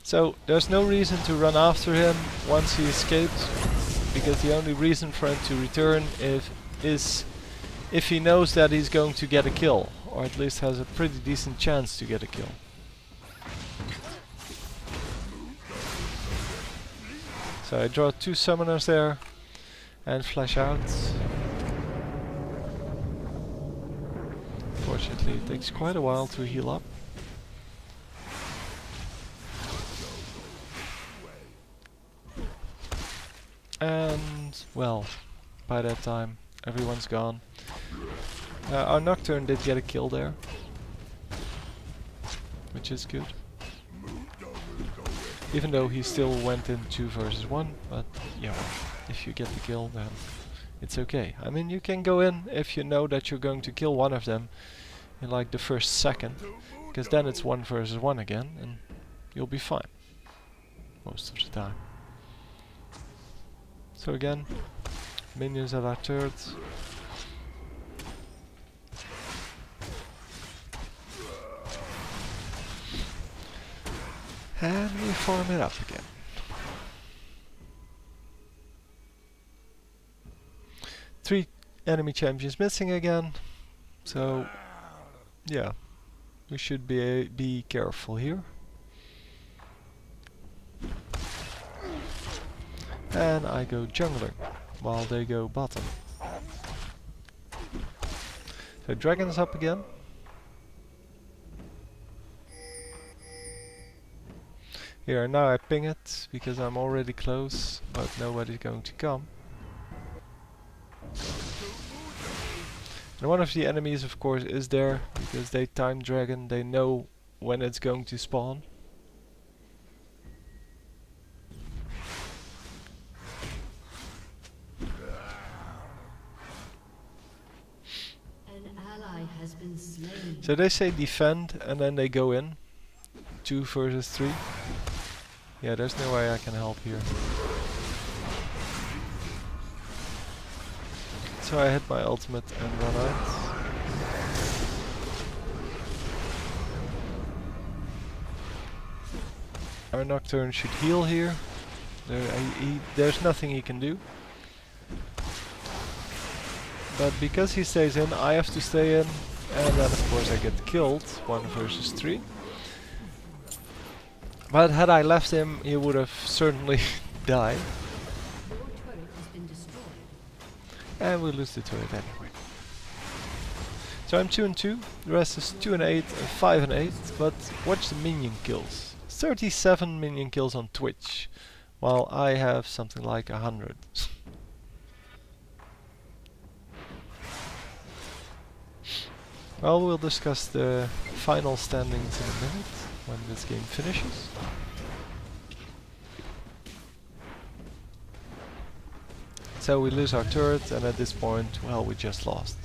So there's no reason to run after him once he escapes, because the only reason for him to return is if he knows that he's going to get a kill, or at least has a pretty decent chance to get a kill. So I draw 2 summoners there and flash out. Fortunately it takes quite a while to heal up. And, well, by that time everyone's gone. Our Nocturne did get a kill there, which is good. Even though he still went in 2 versus 1, but yeah, if you get the kill then it's okay. I mean, you can go in if you know that you're going to kill one of them in like the first second, because then it's 1 versus 1 again and you'll be fine most of the time. So again, minions at our turrets. And we farm it up again. Three enemy champions missing again. So yeah, we should be careful here. And I go jungler while they go bottom. So dragon's up again. Here, now I ping it because I'm already close, but nobody's going to come. And one of the enemies, of course, is there because they time dragon, they know when it's going to spawn. So they say defend and then they go in. 2 versus 3. Yeah, there's no way I can help here. So I hit my ultimate and run out. Our Nocturne should heal here. There's nothing he can do. But because he stays in, I have to stay in. And then of course I get killed, 1 versus 3. But had I left him, he would have certainly died. And we lose the turret anyway. So I'm 2 and 2, the rest is 2 and 8 and 5 and 8. But watch the minion kills. 37 minion kills on Twitch, while I have something like 100. Well, we'll discuss the final standings in a minute, when this game finishes. So we lose our turret, and at this point, well, we just lost.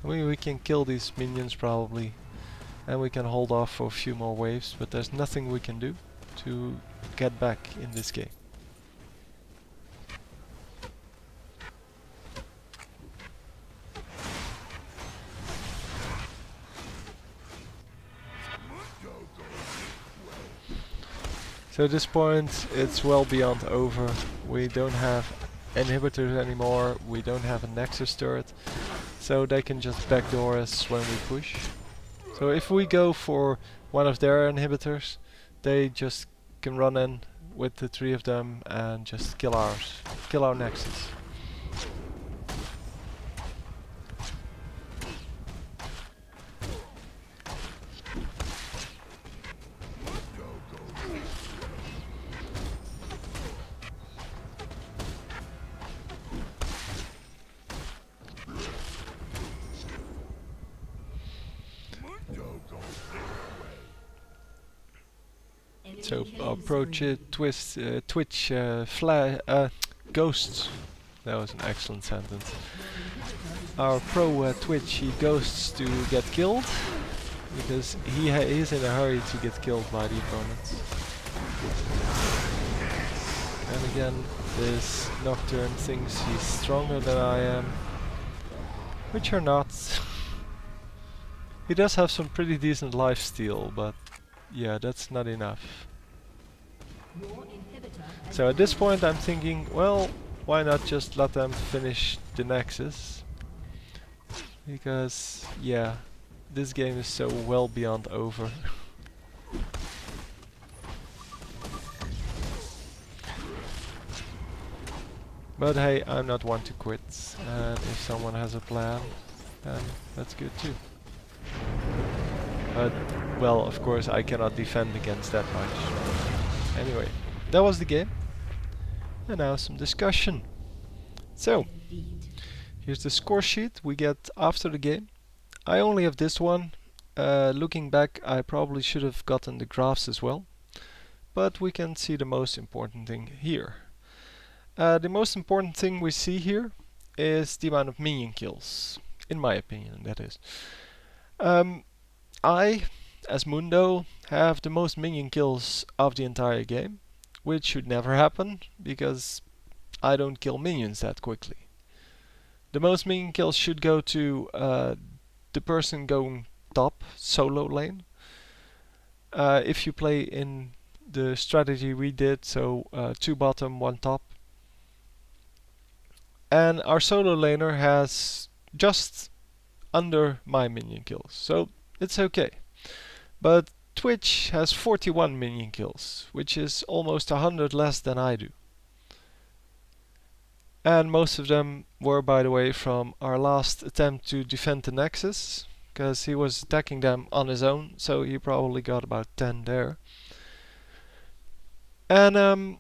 I mean, we can kill these minions probably, and we can hold off for a few more waves, but there's nothing we can do to get back in this game. So at this point it's well beyond over. We don't have inhibitors anymore, we don't have a Nexus turret, so they can just backdoor us when we push. So if we go for one of their inhibitors, they just can run in with the 3 of them and just kill ours, kill our Nexus. So approach it, twist, Twitch, ghosts. That was an excellent sentence. Our pro Twitch, he ghosts to get killed because he's in a hurry to get killed by the opponents. And again, this Nocturne thinks he's stronger than I am, which are not. He does have some pretty decent lifesteal, but yeah, that's not enough. So at this point I'm thinking, well, why not just let them finish the Nexus? Because, yeah, this game is so well beyond over. But hey, I'm not one to quit, and if someone has a plan, then that's good too. But, well, of course I cannot defend against that much. Anyway, that was the game. And now some discussion. So, here's the score sheet we get after the game. I only have this one. Looking back, I probably should have gotten the graphs as well. But we can see the most important thing here. The most important thing we see here is the amount of minion kills. In my opinion, that is. I, as Mundo, have the most minion kills of the entire game, which should never happen, because I don't kill minions that quickly. The most minion kills should go to the person going top, solo lane. If you play in the strategy we did, so 2 bottom, 1 top. And our solo laner has just under my minion kills, so it's okay. But Twitch has 41 minion kills, which is almost 100 less than I do. And most of them were, by the way, from our last attempt to defend the Nexus, because he was attacking them on his own, so he probably got about 10 there. And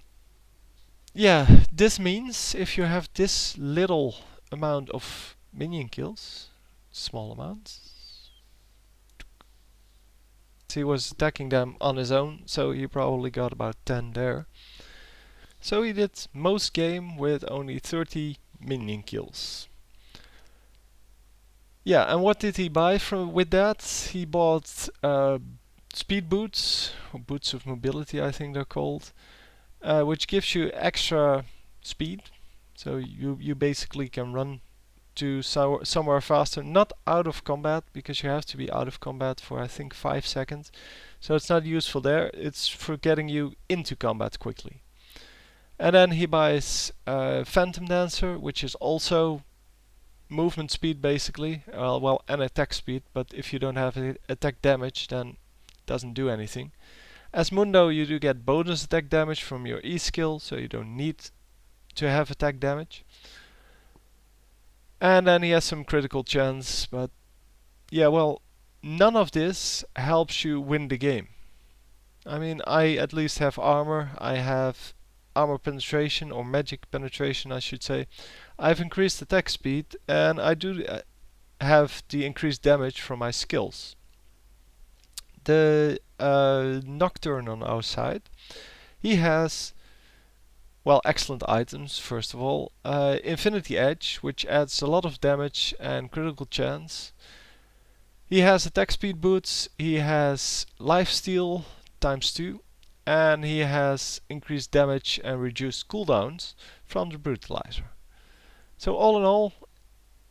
yeah, this means if you have this little amount of minion kills, small amounts, he was attacking them on his own, so he probably got about 10 there. So he did most game with only 30 minion kills. Yeah, and what did he buy with that? He bought speed boots, or boots of mobility I think they're called, which gives you extra speed. So you basically can run to somewhere faster, not out of combat, because you have to be out of combat for I think 5 seconds. So it's not useful there, it's for getting you into combat quickly. And then he buys Phantom Dancer, which is also movement speed basically, well, and attack speed, but if you don't have attack damage, then it doesn't do anything. As Mundo, you do get bonus attack damage from your E skill, so you don't need to have attack damage. And then he has some critical chance, but yeah, well, none of this helps you win the game. I mean, I at least have armor, I have armor penetration, or magic penetration I should say. I've increased attack speed, and I do have the increased damage from my skills. The Nocturne on our side, he has, well, excellent items first of all. Infinity Edge, which adds a lot of damage and critical chance. He has attack speed boots, he has lifesteal ×2, and he has increased damage and reduced cooldowns from the brutalizer. So all in all,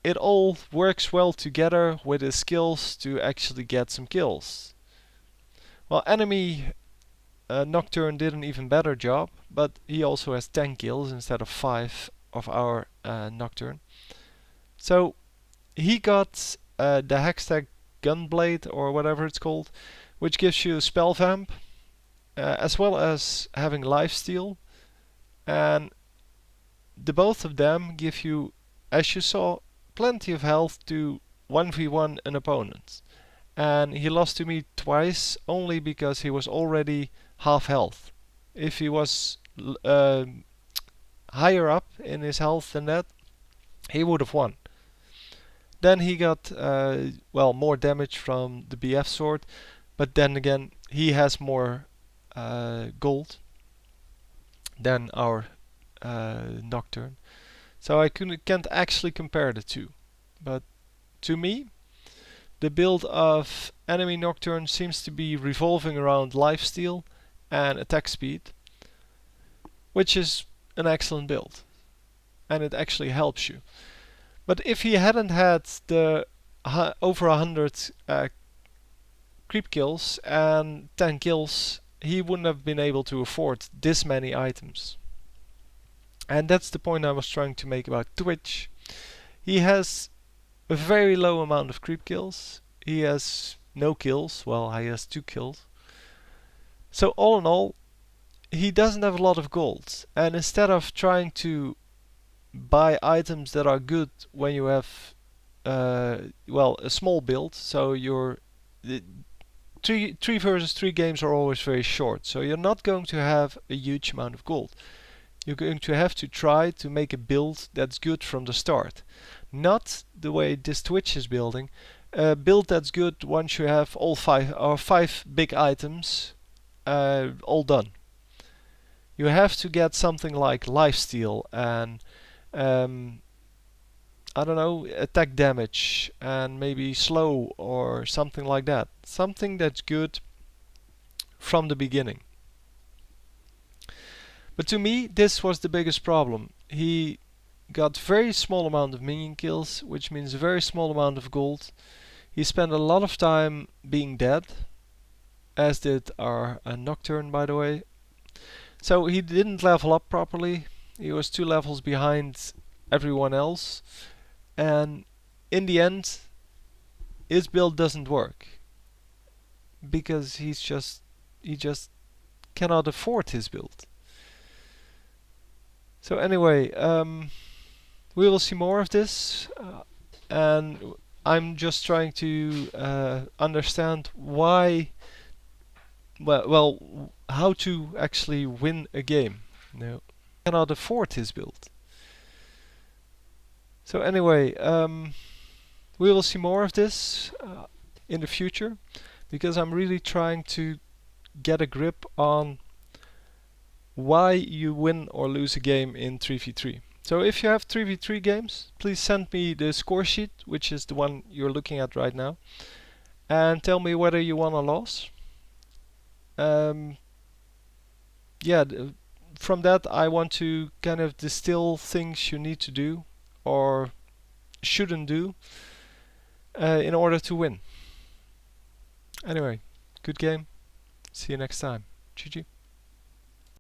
it all works well together with his skills to actually get some kills. Well, enemy Nocturne did an even better job, but he also has 10 kills instead of 5 of our Nocturne. So he got the Hextech Gunblade, or whatever it's called, which gives you a spell vamp, as well as having lifesteal, and the both of them give you, as you saw, plenty of health to 1v1 an opponent. And he lost to me twice only because he was already half health. If he was higher up in his health than that, he would have won. Then he got well, more damage from the BF sword, but then again he has more gold than our Nocturne. So I can't actually compare the two. But to me, the build of enemy Nocturne seems to be revolving around lifesteal and attack speed, which is an excellent build, and it actually helps you. But if he hadn't had the over 100 creep kills and 10 kills he wouldn't have been able to afford this many items. And that's the point I was trying to make about Twitch. He has a very low amount of creep kills. He has no kills. Well, he has 2 kills. So all in all, he doesn't have a lot of gold. And instead of trying to buy items that are good when you have well, a small build, so your 3 versus 3 games are always very short, so you're not going to have a huge amount of gold. You're going to have to try to make a build that's good from the start. Not the way this Twitch is building. A build that's good once you have all 5 big items all done. You have to get something like lifesteal and I don't know, attack damage and maybe slow or something like that. Something that's good from the beginning. But to me, this was the biggest problem. He got very small amount of minion kills, which means a very small amount of gold. He spent a lot of time being dead, as did our Nocturne, by the way. So he didn't level up properly. He was 2 levels behind everyone else. And in the end, his build doesn't work. Because he just cannot afford his build. So anyway, we will see more of this, and I'm just trying to understand why, well, how to actually win a game. No, cannot afford his build. So anyway, we will see more of this in the future, because I'm really trying to get a grip on why you win or lose a game in 3v3. So if you have 3v3 games, please send me the score sheet, which is the one you're looking at right now, and tell me whether you won or lost. Yeah, from that I want to kind of distill things you need to do or shouldn't do in order to win. Anyway, good game. See you next time. GG.